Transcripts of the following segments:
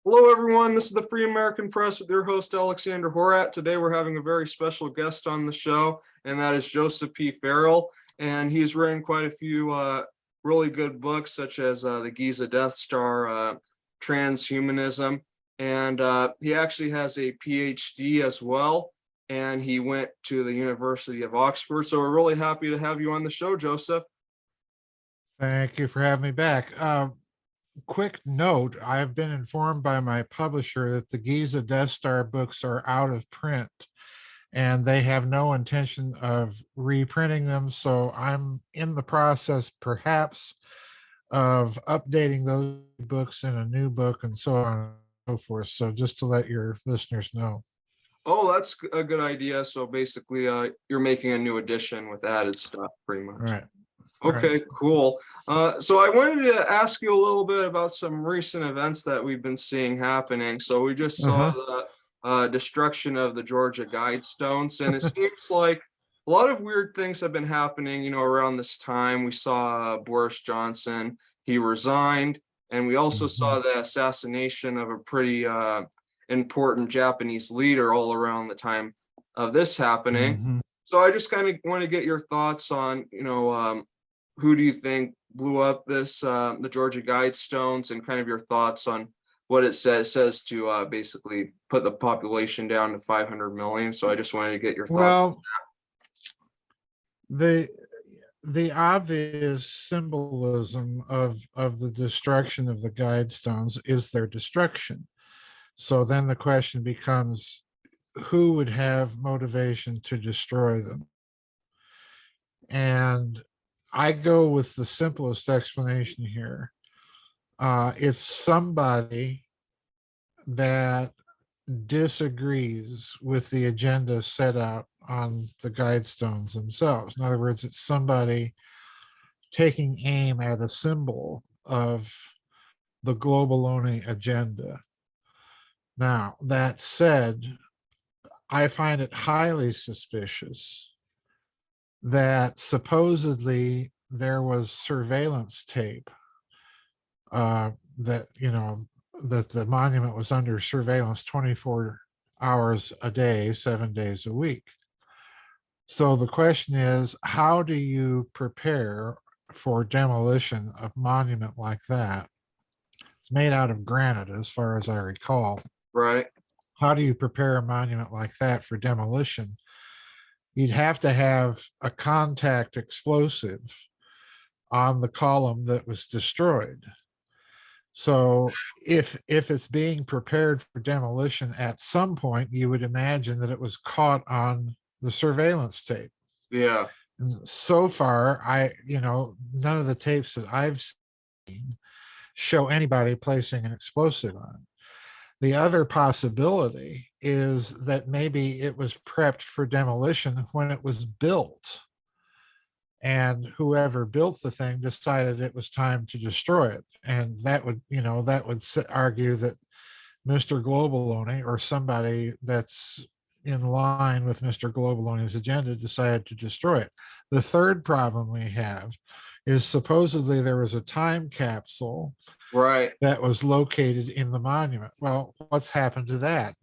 Hello, everyone. This is the Free American Press with your host, Alexander Horat. Today, we're having a very special guest on the show, and that is Joseph P Farrell. And he's written quite a few really good books, such as The Giza Death Star, Transhumanism. And he actually has a PhD as well, and he went to the University of Oxford. So we're really happy to have you on the show, Joseph. Thank you for having me back. Quick note, I've been informed by my publisher that the Giza Death Star books are out of print and they have no intention of reprinting them. So I'm in the process, perhaps, of updating those books in a new book and so on and so forth. So just to let your listeners know. Oh, that's a good idea. So basically, you're making a new edition with added stuff, pretty much. Right. Okay, cool. So I wanted to ask you a little bit about some recent events that we've been seeing happening. So we just saw the destruction of the Georgia Guidestones, and it seems like a lot of weird things have been happening, around this time. We saw Boris Johnson, he resigned, and we also saw the assassination of a pretty important Japanese leader all around the time of this happening. So I just kind of want to get your thoughts on, who do you think blew up this the Georgia Guidestones, and kind of your thoughts on what it says to basically put the population down to 500 million. So I just wanted to get your thoughts. Well, the obvious symbolism of the destruction of the Guidestones is their destruction. So then the question becomes, who would have motivation to destroy them? And I go with the simplest explanation here. It's somebody that disagrees with the agenda set out on the Guidestones themselves. In other words, it's somebody taking aim at a symbol of the global-only agenda. Now, that said, I find it highly suspicious that supposedly there was surveillance tape that the monument was under surveillance 24 hours a day, 7 days a week. So the question is, how do you prepare for demolition of a monument like that? It's made out of granite, as far as I recall. Right. How do you prepare a monument like that for demolition? You'd have to have a contact explosive on the column that was destroyed. So if it's being prepared for demolition at some point, you would imagine that it was caught on the surveillance tape. Yeah. And so far, none of the tapes that I've seen show anybody placing an explosive on it. The other possibility is that maybe it was prepped for demolition when it was built, and whoever built the thing decided it was time to destroy it. And that would argue that Mr. Globaloney, or somebody that's in line with Mr. Globaloney's agenda, decided to destroy it. The third problem we have is supposedly there was a time capsule that was located in the monument. Well, what's happened to that?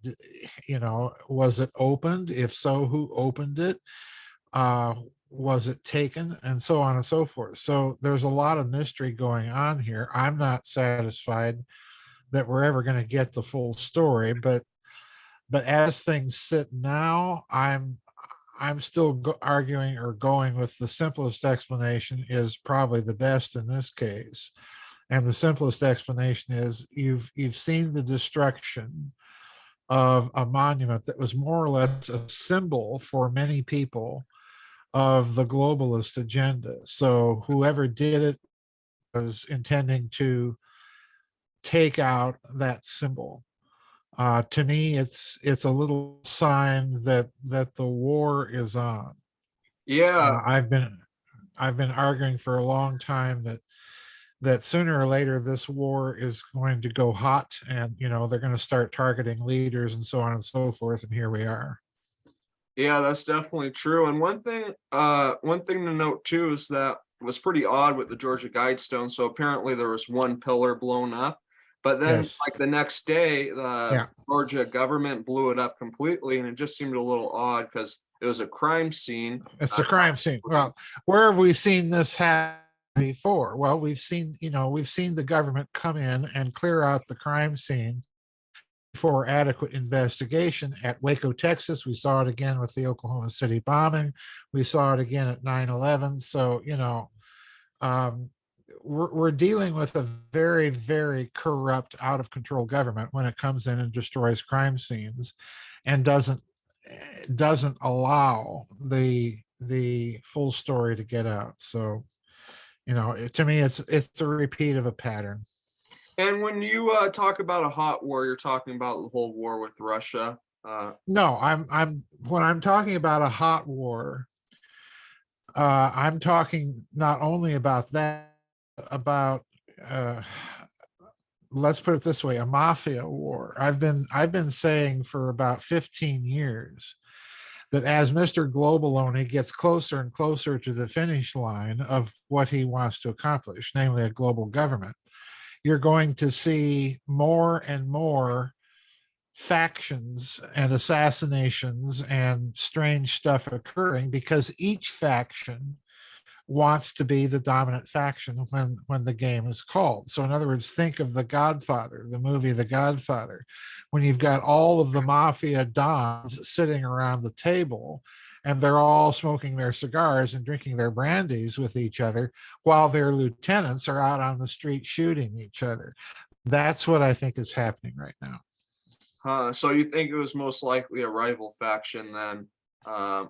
Was it opened? If so, who opened it? Was it taken? And so on and so forth. So there's a lot of mystery going on here. I'm not satisfied that we're ever going to get the full story, but as things sit now, I'm still arguing or going with the simplest explanation is probably the best in this case. And the simplest explanation is you've seen the destruction of a monument that was more or less a symbol for many people of the globalist agenda. So whoever did it was intending to take out that symbol. To me, it's a little sign that the war is on. Yeah. I've been arguing for a long time that sooner or later this war is going to go hot, and they're going to start targeting leaders and so on and so forth. And here we are. Yeah, that's definitely true. And one thing to note too is that it was pretty odd with the Georgia Guidestones. So apparently there was one pillar blown up, But then Yes. like the next day, the Yeah. Georgia government blew it up completely, and it just seemed a little odd because it was a crime scene. It's a crime scene. Well, where have we seen this happen before? Well, we've seen the government come in and clear out the crime scene for adequate investigation. At Waco, Texas, we saw it again with the Oklahoma City bombing. We saw it again at 9/11. So, um, we're dealing with a very, very corrupt, out of control government when it comes in and destroys crime scenes and doesn't allow the full story to get out. So, to me, it's a repeat of a pattern. And when you talk about a hot war, you're talking about the whole war with Russia. No, I'm when I'm talking about a hot war, I'm talking not only about that, about let's put it this way, a mafia war. I've been saying for about 15 years that as Mr. Globaloney gets closer and closer to the finish line of what he wants to accomplish, namely a global government, you're going to see more and more factions and assassinations and strange stuff occurring because each faction wants to be the dominant faction when the game is called. So in other words, think of The Godfather, the movie The Godfather, when you've got all of the mafia dons sitting around the table and they're all smoking their cigars and drinking their brandies with each other while their lieutenants are out on the street shooting each other. That's what I think is happening right now. So you think it was most likely a rival faction then,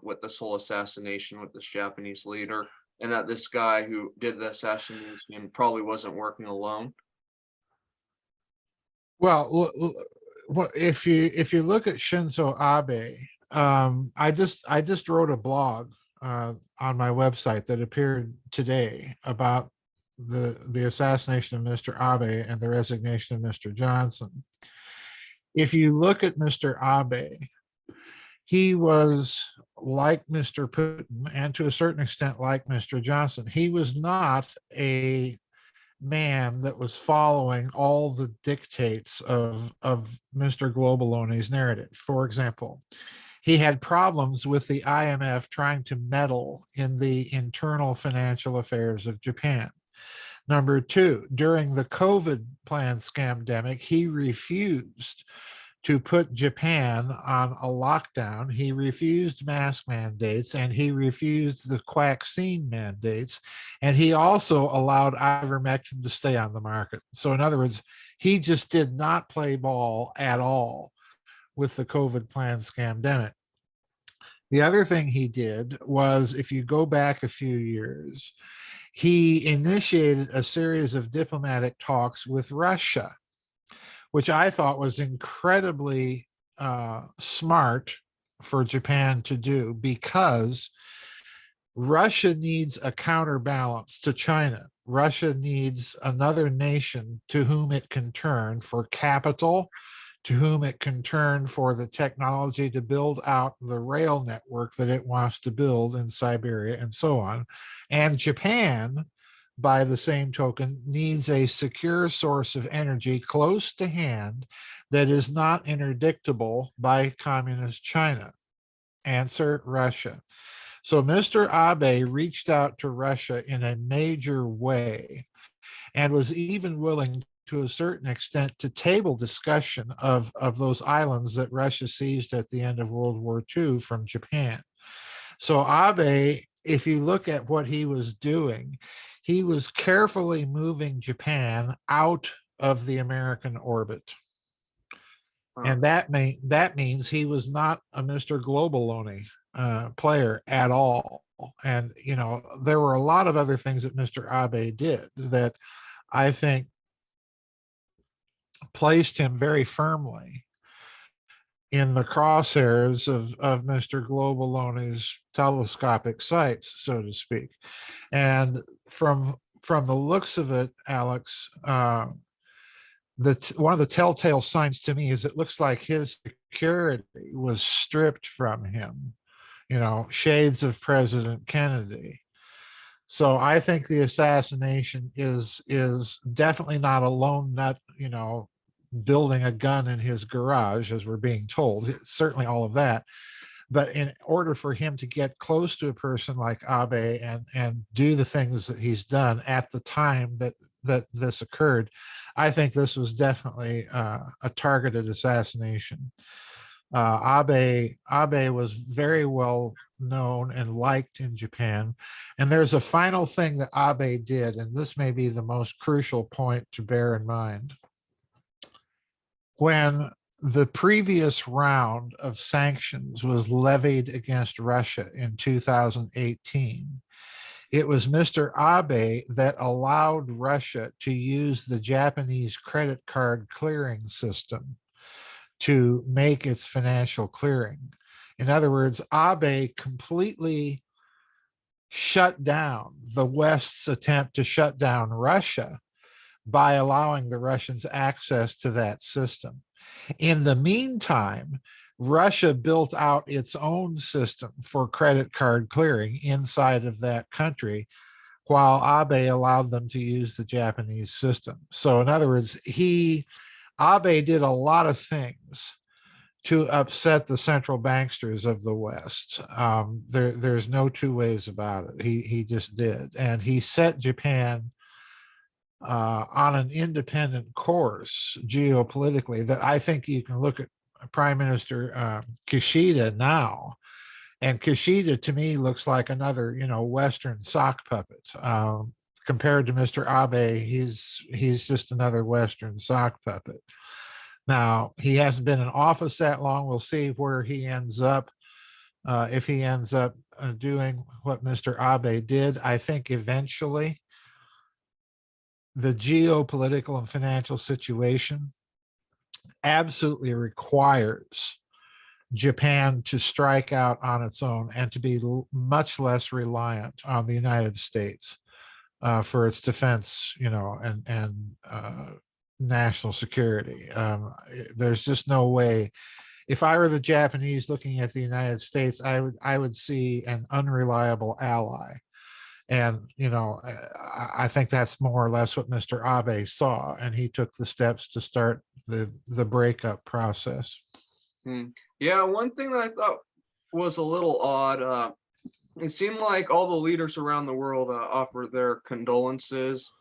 with this whole assassination with this Japanese leader, and that this guy who did the assassination probably wasn't working alone? Well, if you look at Shinzo Abe, I just wrote a blog on my website that appeared today about the assassination of Mr. Abe and the resignation of Mr. Johnson. If you look at Mr. Abe, he was like Mr. Putin and to a certain extent like Mr. Johnson. He was not a man that was following all the dictates of Mr. Globaloney's narrative. For example, he had problems with the IMF trying to meddle in the internal financial affairs of Japan. Number two, during the COVID plan scamdemic, he refused to put Japan on a lockdown. He refused mask mandates and he refused the vaccine mandates. And he also allowed ivermectin to stay on the market. So in other words, he just did not play ball at all with the COVID plan scamdemic. The other thing he did was, if you go back a few years, he initiated a series of diplomatic talks with Russia, which I thought was incredibly smart for Japan to do, because Russia needs a counterbalance to China. Russia needs another nation to whom it can turn for capital, to whom it can turn for the technology to build out the rail network that it wants to build in Siberia and so on. And Japan, by the same token, needs a secure source of energy close to hand that is not interdictable by communist China. Answer: Russia. So Mr. Abe reached out to Russia in a major way and was even willing to a certain extent to table discussion of those islands that Russia seized at the end of World War II from Japan. So Abe, if you look at what he was doing, he was carefully moving Japan out of the American orbit. And that means he was not a Mr. Globaloney player at all. And, there were a lot of other things that Mr. Abe did that I think placed him very firmly in the crosshairs of Mr. Globaloney's telescopic sights, so to speak. And from the looks of it, Alex, one of the telltale signs to me is it looks like his security was stripped from him. Shades of President Kennedy. So I think the assassination is definitely not a lone nut, building a gun in his garage, as we're being told. It's certainly all of that. But in order for him to get close to a person like Abe and do the things that he's done at the time that this occurred, I think this was definitely a targeted assassination. Abe was very well known and liked in Japan. And there's a final thing that Abe did, and this may be the most crucial point to bear in mind. When the previous round of sanctions was levied against Russia in 2018, it was Mr. Abe that allowed Russia to use the Japanese credit card clearing system to make its financial clearing. In other words, Abe completely shut down the West's attempt to shut down Russia by allowing the Russians access to that system. In the meantime, Russia built out its own system for credit card clearing inside of that country, while Abe allowed them to use the Japanese system. So in other words, Abe did a lot of things to upset the central banksters of the West. There's no two ways about it. He just did. And he set Japan on an independent course geopolitically that I think you can look at Prime Minister Kishida now. And Kishida to me looks like another, Western sock puppet. Compared to Mr. Abe, he's just another Western sock puppet. Now, he hasn't been in office that long. We'll see where he ends up. If he ends up doing what Mr. Abe did, I think eventually the geopolitical and financial situation absolutely requires Japan to strike out on its own and to be much less reliant on the United States for its defense, and national security. There's just no way. If I were the Japanese looking at the United States, I would see an unreliable ally. And, I think that's more or less what Mr. Abe saw, and he took the steps to start the breakup process. Yeah, one thing that I thought was a little odd, it seemed like all the leaders around the world offered their condolences,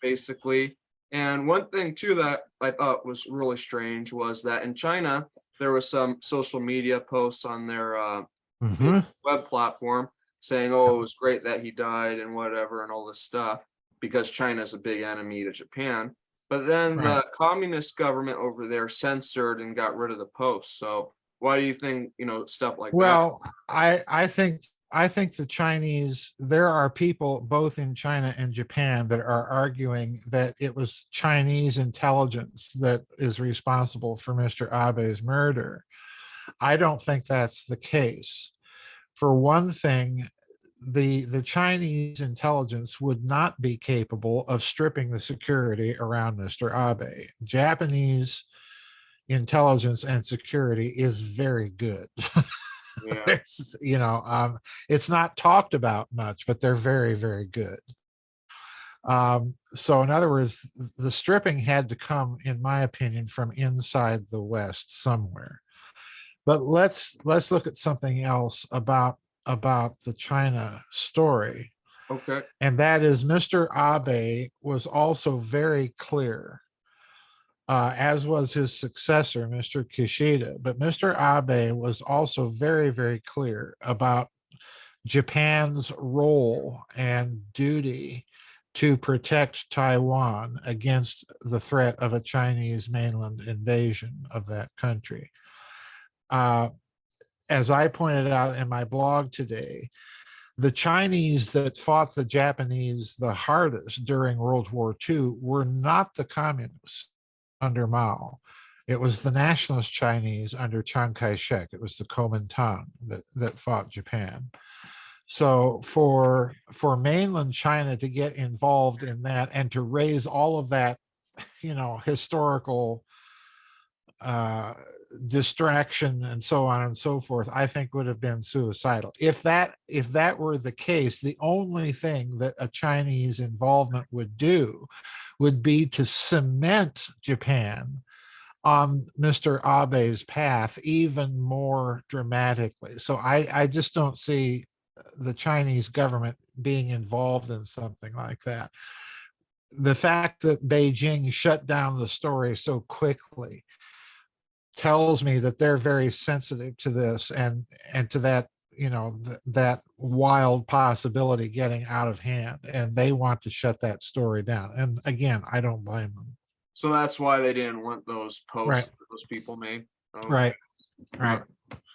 basically. And one thing too that I thought was really strange was that in China, there was some social media posts on their web platform saying, oh, it was great that he died and whatever and all this stuff, because China's a big enemy to Japan. But then the communist government over there censored and got rid of the posts. So why do you think, stuff like that? Well, I think the Chinese, there are people both in China and Japan that are arguing that it was Chinese intelligence that is responsible for Mr. Abe's murder. I don't think that's the case. For one thing, the Chinese intelligence would not be capable of stripping the security around Mr. Abe. Japanese intelligence and security is very good. Yeah. It's not talked about much, but they're very, very good. So in other words, the stripping had to come, in my opinion, from inside the West somewhere. But let's look at something else about the China story. Okay. And that is Mr. Abe was also very clear, as was his successor, Mr. Kishida. But Mr. Abe was also very, very clear about Japan's role and duty to protect Taiwan against the threat of a Chinese mainland invasion of that country. As I pointed out in my blog today, the Chinese that fought the Japanese the hardest during World War II were not the communists under Mao. It was the nationalist Chinese under Chiang Kai-shek. It was the Kuomintang that fought Japan. So for mainland China to get involved in that and to raise all of that, historical distraction and so on and so forth, I think would have been suicidal. If that were the case, the only thing that a Chinese involvement would do would be to cement Japan on Mr. Abe's path even more dramatically. So I just don't see the Chinese government being involved in something like that. The fact that Beijing shut down the story so quickly tells me that they're very sensitive to this and to that, that wild possibility getting out of hand, and they want to shut that story down. And again, I don't blame them. So that's why they didn't want those posts Right. that those people made. Okay. Right.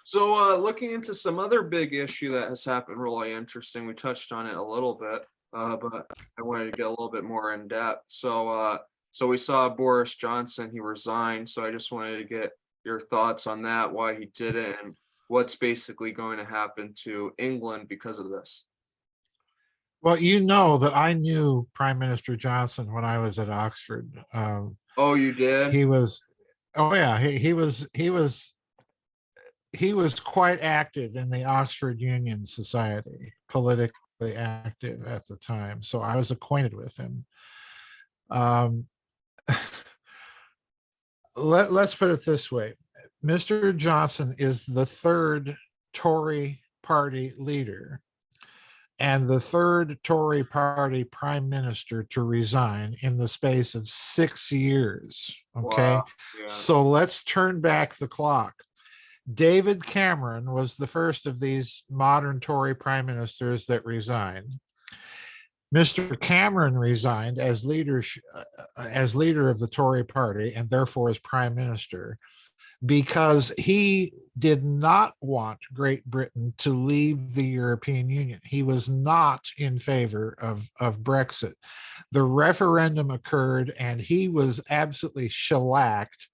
So looking into some other big issue that has happened, really interesting. We touched on it a little bit, but I wanted to get a little bit more in depth. So we saw Boris Johnson, he resigned. So I just wanted to get your thoughts on that, why he did it, and what's basically going to happen to England because of this. Well, you know that I knew Prime Minister Johnson when I was at Oxford. Oh, you did? He was, oh yeah, he was quite active in the Oxford Union Society, politically active at the time. So I was acquainted with him. Let's put it this way. Mr. Johnson is the third Tory party leader and the third Tory party prime minister to resign in the space of 6 years. Okay. Wow. Yeah. So let's turn back the clock. David Cameron was the first of these modern Tory prime ministers that resigned. Mr. Cameron resigned as leader of the Tory party and therefore as prime minister because he did not want Great Britain to leave the European Union. He was not in favor of Brexit. The referendum occurred and he was absolutely shellacked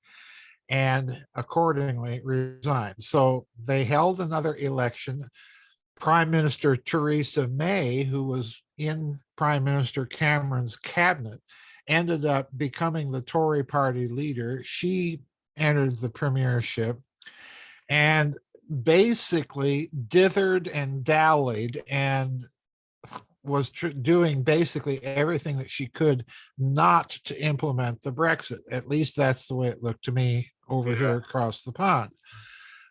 and accordingly resigned. So they held another election. Prime Minister Theresa May, who was in Prime Minister Cameron's cabinet, ended up becoming the Tory party leader. She entered the premiership and basically dithered and dallied and was doing basically everything that she could not to implement the Brexit. At least that's the way it looked to me over here across the pond.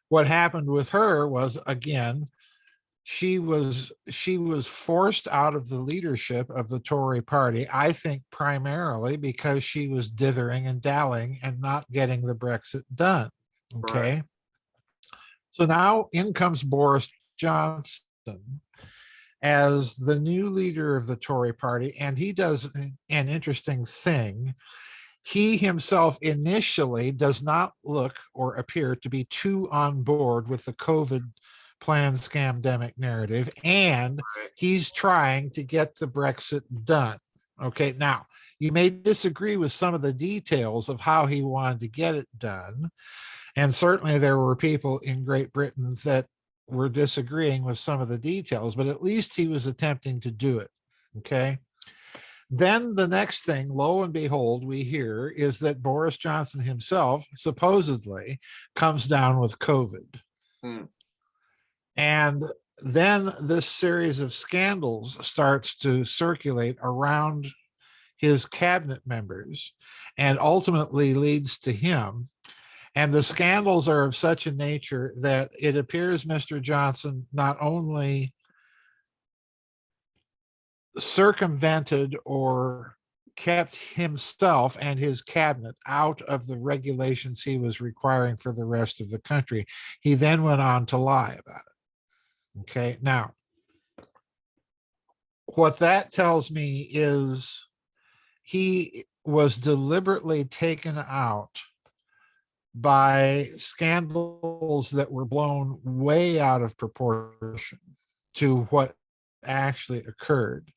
What happened with her was, again, she was forced out of the leadership of the Tory party, I think primarily because she was dithering and dallying and not getting the Brexit done. Okay. Right. So now in comes Boris Johnson as the new leader of the Tory party, and he does an interesting thing. He himself initially does not look or appear to be too on board with the COVID plan scamdemic narrative, and he's trying to get the Brexit done. Okay, now you may disagree with some of the details of how he wanted to get it done, and certainly there were people in Great Britain that were disagreeing with some of the details, but at least he was attempting to do it. Okay. Then the next thing, lo and behold, we hear is that Boris Johnson himself supposedly comes down with COVID. And then this series of scandals starts to circulate around his cabinet members and ultimately leads to him. And the scandals are of such a nature that it appears Mr. Johnson not only circumvented or kept himself and his cabinet out of the regulations he was requiring for the rest of the country, he then went on to lie about it. Okay, now, what that tells me is he was deliberately taken out by scandals that were blown way out of proportion to what actually occurred.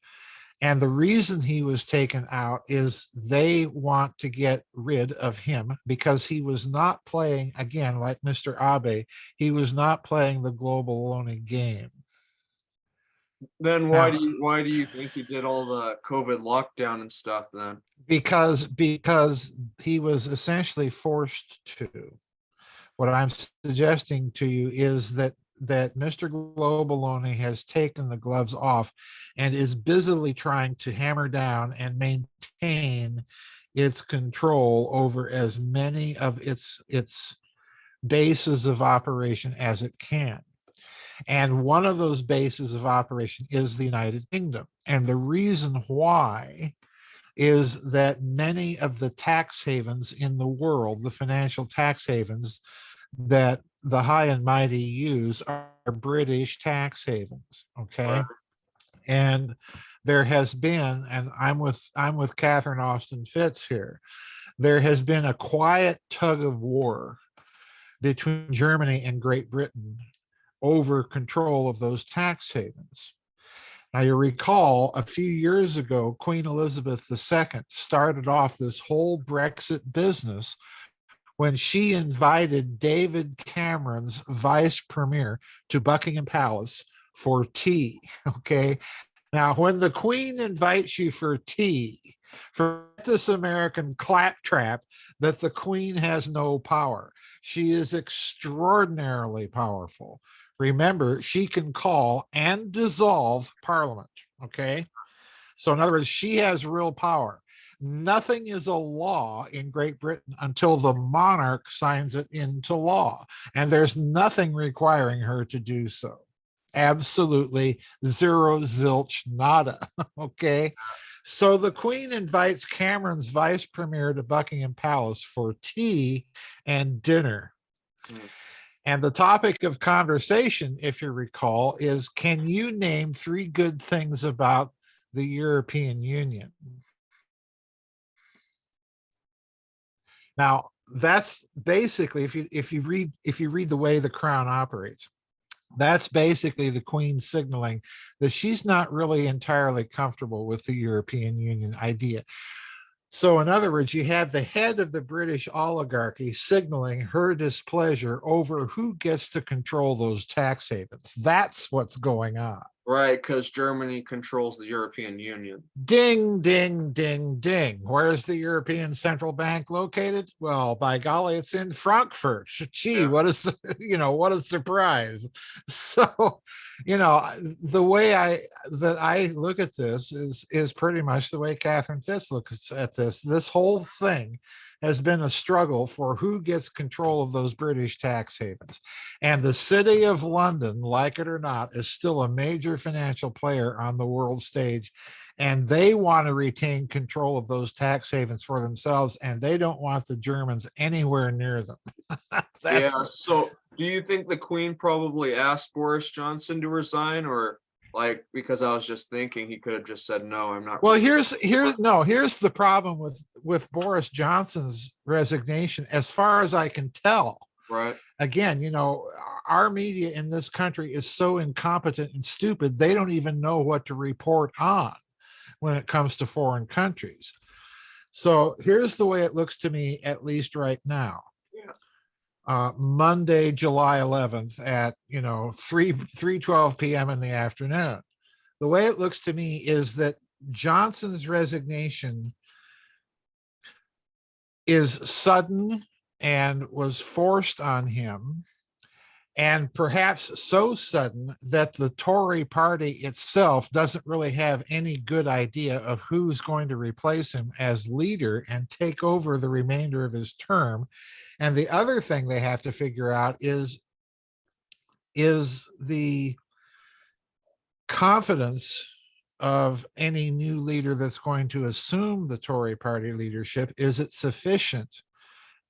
And the reason he was taken out is they want to get rid of him because he was not playing, again, like Mr. Abe, he was not playing the global warming game. Then Now, why do you think he did all the COVID lockdown and stuff then? because he was essentially forced to. What I'm suggesting to you is that Mr. Globaloney has taken the gloves off and is busily trying to hammer down and maintain its control over as many of its bases of operation as it can. And one of those bases of operation is the United Kingdom. And the reason why is that many of the tax havens in the world, the financial tax havens that the high and mighty use, are British tax havens. Okay. Right. And there has been, and I'm with Catherine Austin Fitts here, there has been a quiet tug of war between Germany and Great Britain over control of those tax havens. Now, you recall a few years ago, Queen Elizabeth II started off this whole Brexit business when she invited David Cameron's vice premier to Buckingham Palace for tea. Okay. Now, when the Queen invites you for tea, for this American claptrap that the Queen has no power. She is extraordinarily powerful. Remember, she can call and dissolve Parliament. Okay. So, in other words, she has real power. Nothing is a law in Great Britain until the monarch signs it into law. And there's nothing requiring her to do so. Absolutely zero, zilch, nada. Okay. So the Queen invites Cameron's vice premier to Buckingham Palace for tea and dinner. Mm. And the topic of conversation, if you recall, is can you name 3 good things about the European Union? Now, that's basically, if you read the way the Crown operates, that's basically the Queen signaling that she's not really entirely comfortable with the European Union idea. So, in other words, you have the head of the British oligarchy signaling her displeasure over who gets to control those tax havens. That's what's going on. Right, because Germany controls the European Union. Ding, ding, ding, ding. Where's the European Central Bank located? Well, by golly, it's in Frankfurt. Gee, Yeah. what is, what a surprise. So, the way I look at this is pretty much the way Catherine Fitts looks at this. This whole thing has been a struggle for who gets control of those British tax havens. And the city of London, like it or not, is still a major financial player on the world stage. And they want to retain control of those tax havens for themselves. And they don't want the Germans anywhere near them. Yeah. What, So do you think the Queen probably asked Boris Johnson to resign, or because I was just thinking he could have just said, no, I'm not well, resigning. here's the problem with Boris Johnson's resignation, as far as I can tell. Right. Again, our media in this country is so incompetent and stupid, they don't even know what to report on when it comes to foreign countries. So here's the way it looks to me, at least right now. Yeah. Monday, July 11th at 3:12 p.m. in the afternoon. The way it looks to me is that Johnson's resignation is sudden and was forced on him, and perhaps so sudden that the Tory party itself doesn't really have any good idea of who's going to replace him as leader and take over the remainder of his term. And the other thing they have to figure out is the confidence of any new leader that's going to assume the Tory party leadership. Is it sufficient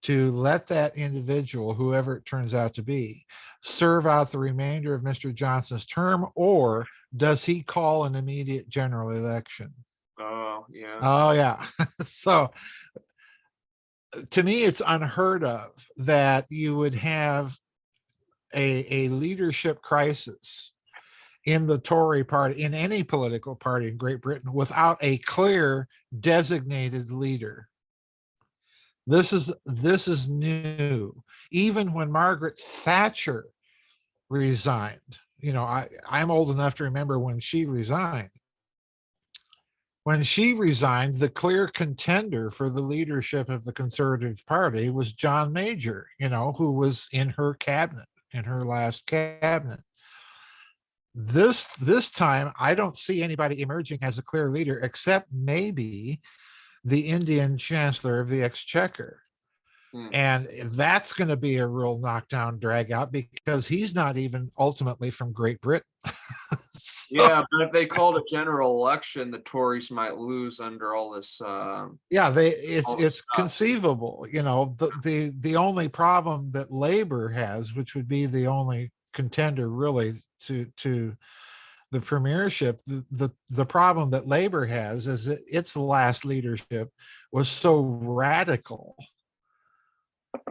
to let that individual, whoever it turns out to be, serve out the remainder of Mr. Johnson's term, or does he call an immediate general election? Oh, yeah. Oh, yeah. So to me, it's unheard of that you would have a leadership crisis in the Tory party, in any political party in Great Britain, without a clear designated leader. This is new. Even when Margaret Thatcher resigned, I'm old enough to remember when she resigned. When she resigned, the clear contender for the leadership of the Conservative Party was John Major, who was in her cabinet, in her last cabinet. This time, I don't see anybody emerging as a clear leader, except maybe the Indian Chancellor of the Exchequer. And that's going to be a real knockdown drag out because he's not even ultimately from Great Britain. Yeah, but if they called a general election, the Tories might lose under all this. Yeah, it's conceivable. The only problem that Labor has, which would be the only contender really to the premiership, the problem that Labor has is that its last leadership was so radical.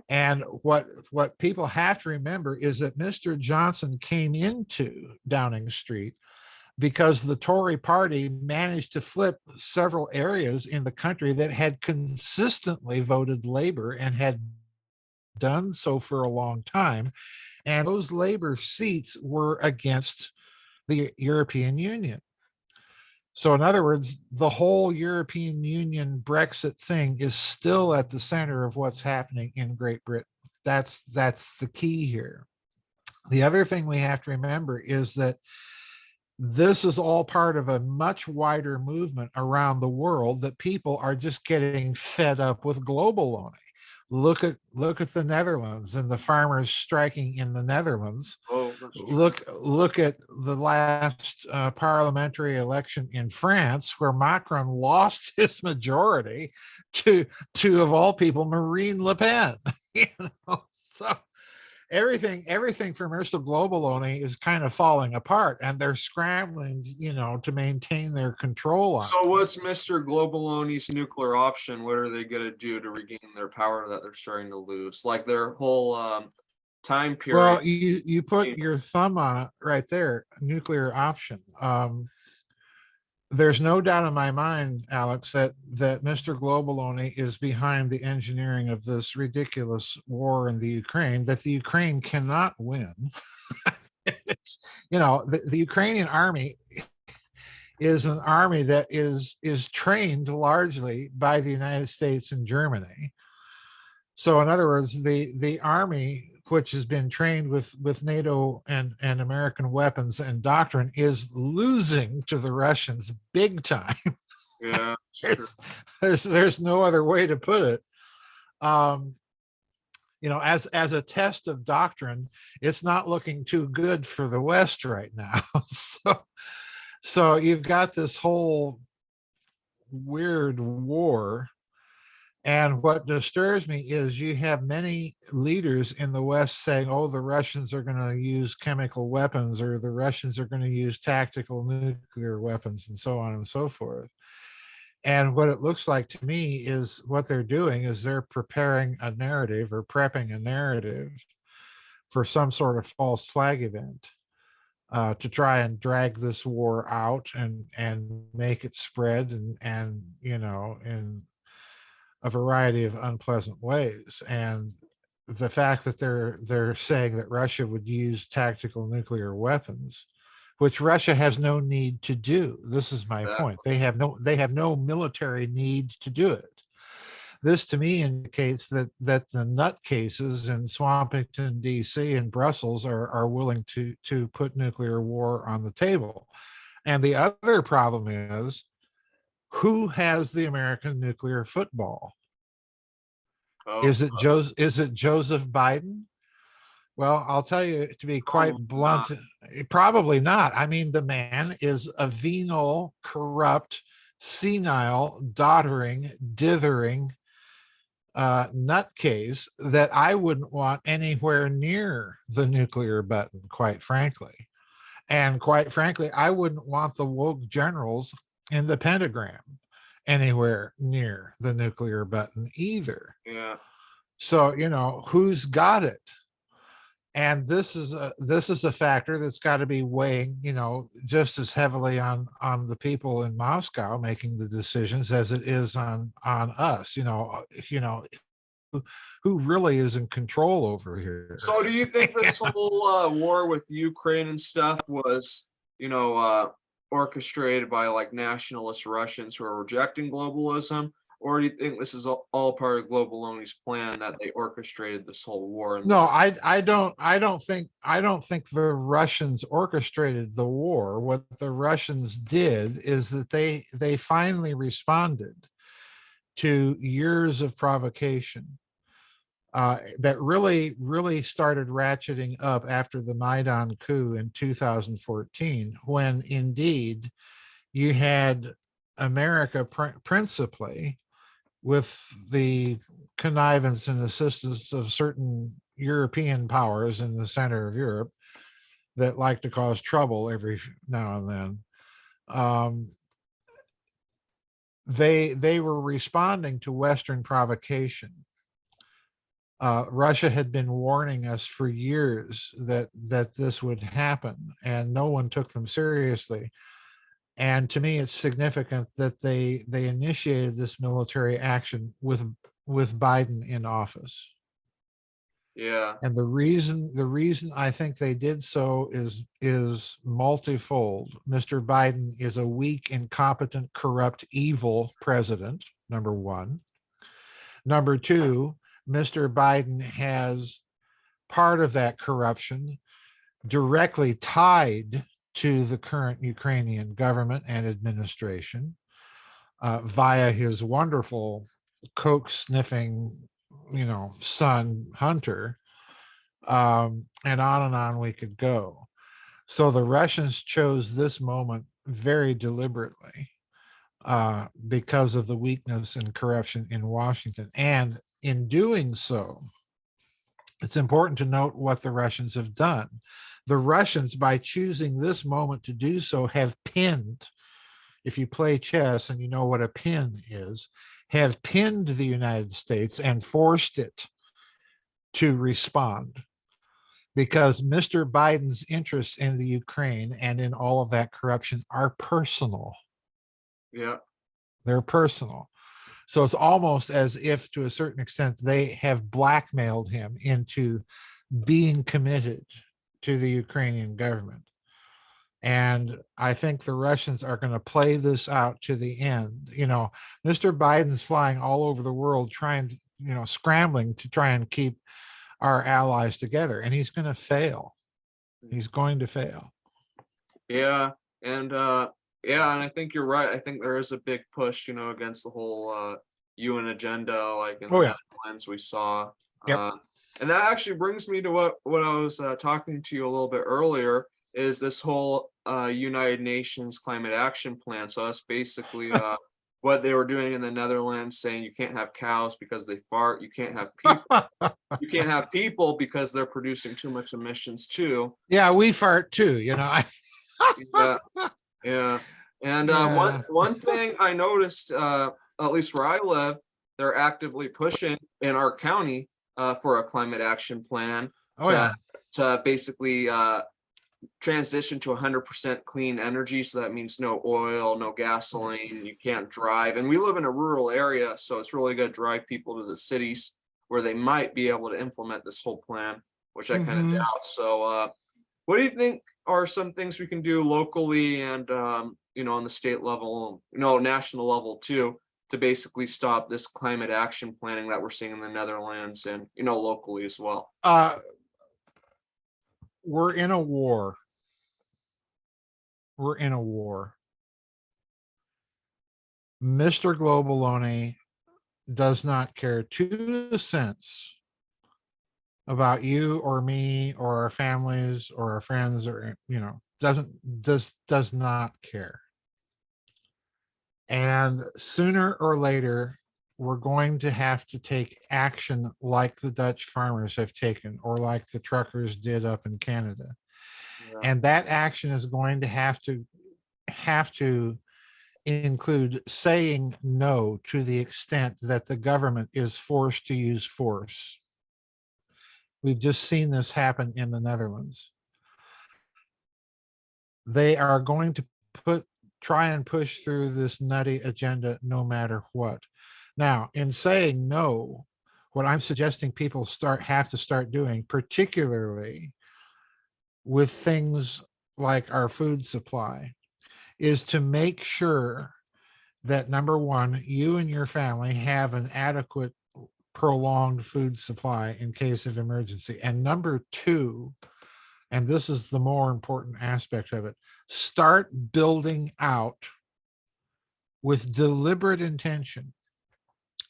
And what people have to remember is that Mr. Johnson came into Downing Street because the Tory party managed to flip several areas in the country that had consistently voted Labor and had done so for a long time. And those Labor seats were against the European Union. So in other words, the whole European Union Brexit thing is still at the center of what's happening in Great Britain. That's the key here. The other thing we have to remember is that this is all part of a much wider movement around the world that people are just getting fed up with global owning. Look at the Netherlands and the farmers striking in the Netherlands. Look at the last parliamentary election in France, where Macron lost his majority to of all people Marine Le Pen. So everything for Mr. Global owning is kind of falling apart, and they're scrambling, to maintain their control on. So what's Mr. Globaloni's nuclear option? What are they going to do to regain their power that they're starting to lose? Like their whole time period. Well, you put your thumb on it right there, nuclear option. There's no doubt in my mind, Alex, that Mr. Globaloni is behind the engineering of this ridiculous war in the Ukraine, that the Ukraine cannot win. It's, the Ukrainian army is an army that is trained largely by the United States and Germany. So in other words, the army, which has been trained with NATO and American weapons and doctrine, is losing to the Russians big time. Yeah, there's no other way to put it. As a test of doctrine, it's not looking too good for the West right now. So you've got this whole weird war. And what disturbs me is you have many leaders in the West saying, oh, the Russians are going to use chemical weapons, or the Russians are going to use tactical nuclear weapons, and so on and so forth. And what it looks like to me is what they're doing is they're preparing a narrative, or prepping a narrative for some sort of false flag event to try and drag this war out and make it spread and in a variety of unpleasant ways. And the fact that they're saying that Russia would use tactical nuclear weapons, which Russia has no need to do. This is my point. They have no military need to do it. This to me indicates that the nutcases in Swampington, DC and Brussels are willing to put nuclear war on the table. And the other problem is, who has the American nuclear football? Is it Joseph Biden? Well, I'll tell you, to be quite blunt, probably not. I mean, the man is a venal, corrupt, senile, doddering, dithering nutcase that I wouldn't want anywhere near the nuclear button, quite frankly. And quite frankly, I wouldn't want the woke generals in the pentagram anywhere near the nuclear button either. Yeah. So, who's got it? And this is a factor that's got to be weighing, just as heavily on the people in Moscow making the decisions as it is on us. who really is in control over here. So do you think this whole war with Ukraine and stuff was, orchestrated by like nationalist Russians who are rejecting globalism? Or do you think this is all part of Globaloni's plan that they orchestrated this whole war? No, I don't think the Russians orchestrated the war. What the Russians did is that they finally responded to years of provocation that really started ratcheting up after the Maidan coup in 2014, when indeed you had America principally, with the connivance and assistance of certain European powers in the center of Europe that like to cause trouble every now and then. They were responding to Western provocation. Russia had been warning us for years that this would happen, and no one took them seriously. And to me, it's significant that they initiated this military action with Biden in office. Yeah. And the reason I think they did so is multifold. Mr. Biden is a weak, incompetent, corrupt, evil president, number one. Number two, Mr. Biden has part of that corruption directly tied to the current Ukrainian government and administration via his wonderful coke sniffing, son Hunter, and on we could go. So the Russians chose this moment very deliberately because of the weakness and corruption in Washington. And in doing so, it's important to note what the Russians have done. The Russians, by choosing this moment to do so, have pinned, if you play chess and you know what a pin is, have pinned the United States and forced it to respond. Because Mr. Biden's interests in the Ukraine and in all of that corruption are personal. Yeah. They're personal. So it's almost as if, to a certain extent, they have blackmailed him into being committed to the Ukrainian government. And I think the Russians are going to play this out to the end. Mr. Biden's flying all over the world trying to, scrambling to try and keep our allies together, and he's going to fail. He's going to fail. Yeah. And and I think you're right. I think there is a big push, against the whole UN agenda, like in the Netherlands we saw. Yep. And that actually brings me to what I was talking to you a little bit earlier, is this whole United Nations climate action plan. So that's basically what they were doing in the Netherlands, saying you can't have cows because they fart, you can't have people, you can't have people because they're producing too much emissions too. Yeah, we fart too, Yeah. Yeah. And one thing I noticed, at least where I live, they're actively pushing in our county for a climate action plan to basically transition to 100% clean energy. So that means no oil, no gasoline, you can't drive. And we live in a rural area, so it's really going to drive people to the cities where they might be able to implement this whole plan, which I kind of doubt. So what do you think are some things we can do locally and, on the state level, national level too, to basically stop this climate action planning that we're seeing in the Netherlands and, locally as well? We're in a war. We're in a war. Mr. Globaloni does not care 2 cents about you or me or our families or our friends, or does not care. And sooner or later, we're going to have to take action like the Dutch farmers have taken, or like the truckers did up in Canada. Yeah. And that action is going to have to include saying no to the extent that the government is forced to use force. We've just seen this happen in the Netherlands. They are going to try and push through this nutty agenda no matter what. Now, in saying no, what I'm suggesting people have to start doing, particularly with things like our food supply, is to make sure that, number one, you and your family have an adequate prolonged food supply in case of emergency. And number two, and this is the more important aspect of it, start building out with deliberate intention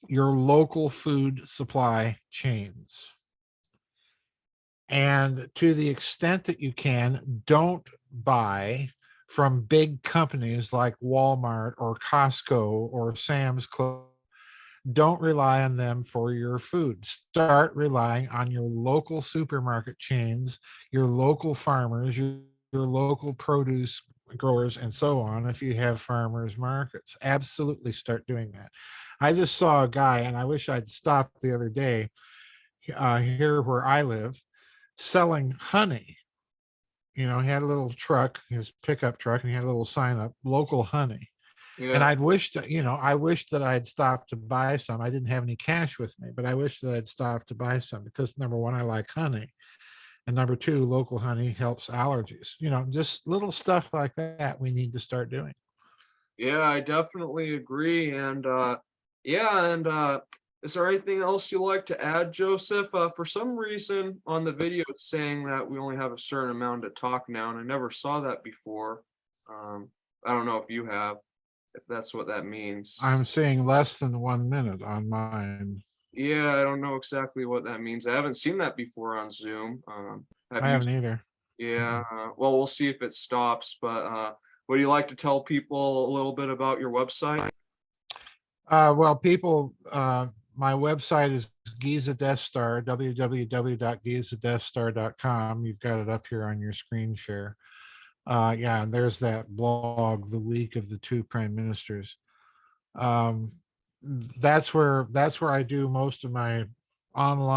your local food supply chains. And to the extent that you can, don't buy from big companies like Walmart or Costco or Sam's Club. Don't rely on them for your food. Start relying on your local supermarket chains, your local farmers, your local produce growers, and so on. If you have farmers markets, absolutely start doing that. I just saw a guy, and I wish I'd stopped the other day here where I live, selling honey. You know, he had a little truck, his pickup truck, and he had a little sign up, local honey. And Yeah. I'd wished that, I wished that I'd stopped to buy some. I didn't have any cash with me, but I wish that I'd stopped to buy some because, number one, I like honey. And number two, local honey helps allergies. Just little stuff like that we need to start doing. Yeah, I definitely agree. And is there anything else you'd like to add, Joseph? For some reason on the video it's saying that we only have a certain amount to talk now, and I never saw that before. I don't know if you have, if that's what that means. I'm seeing less than 1 minute on mine. Yeah, I don't know exactly what that means. I haven't seen that before on Zoom. Have I you? haven't either. Yeah, well, we'll see if it stops, but would you like to tell people a little bit about your website? Well, people, my website is Giza Death Star, www.gizadeathstar.com. You've got it up here on your screen share. Yeah, and there's that blog, The Week of the Two Prime Ministers. That's where I do most of my online